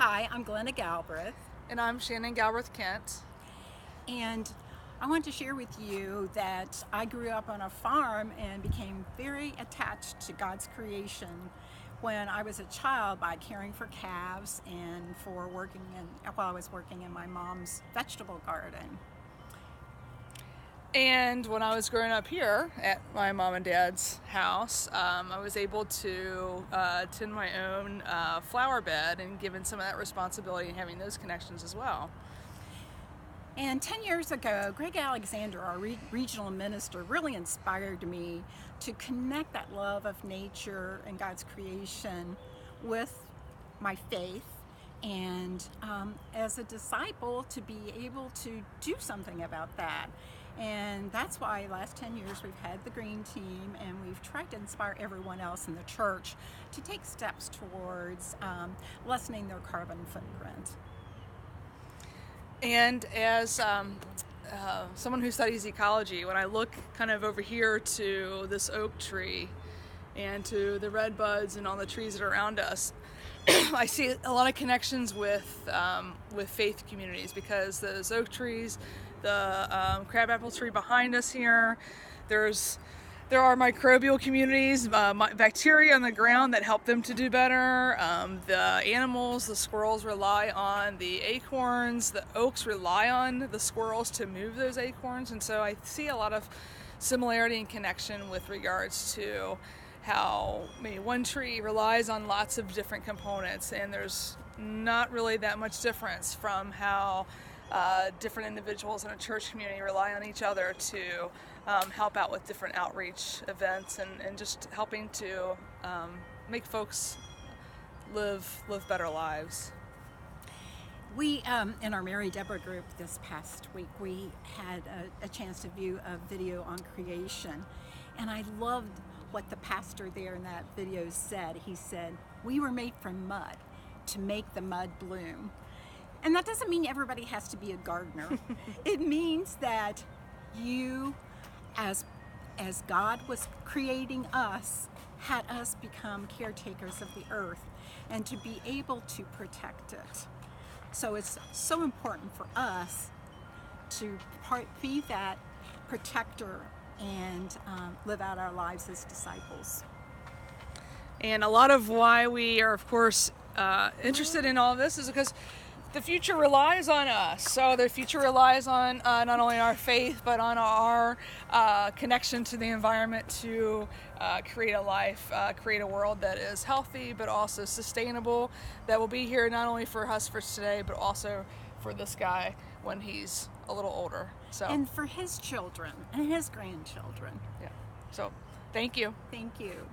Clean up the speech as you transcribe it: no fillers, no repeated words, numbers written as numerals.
Hi, I'm Glenna Galbraith, And I'm Shannon Galbraith Kent. and I want to share with you that I grew up on a farm and became very attached to God's creation when I was a child by caring for calves and while I was working in my mom's vegetable garden. And when I was growing up here at my mom and dad's house, I was able to tend my own flower bed and given some of that responsibility and having those connections as well. And 10 years ago, Greg Alexander, our regional minister, really inspired me to connect that love of nature and God's creation with my faith, and as a disciple to be able to do something about that. And that's why the last 10 years we've had the Green Team, and we've tried to inspire everyone else in the church to take steps towards lessening their carbon footprint. And as someone who studies ecology, when I look kind of over here to this oak tree and to the red buds and all the trees that are around us, I see a lot of connections with faith communities, because those oak trees, the crabapple tree behind us here, there are microbial communities, bacteria on the ground that help them to do better. The animals, the squirrels rely on the acorns. The oaks rely on the squirrels to move those acorns. And so I see a lot of similarity and connection with regards to how maybe one tree relies on lots of different components, and there's not really that much difference from how different individuals in a church community rely on each other to help out with different outreach events and just helping to make folks live better lives. We, in our Mary Deborah group this past week, we had a chance to view a video on creation, and I loved what the pastor there in that video said. He said, "We were made from mud to make the mud bloom." And that doesn't mean everybody has to be a gardener. It means that you, as God was creating us, had us become caretakers of the earth and to be able to protect it. So it's so important for us to be that protector and live out our lives as disciples. And a lot of why we are, of course, interested in all of this is because the future relies on us. So the future relies on not only our faith, but on our connection to the environment to create a life, create a world that is healthy, but also sustainable, that will be here not only for us for today, but also for this guy when he's a little older. So, and for his children and his grandchildren. Yeah. So, thank you. Thank you.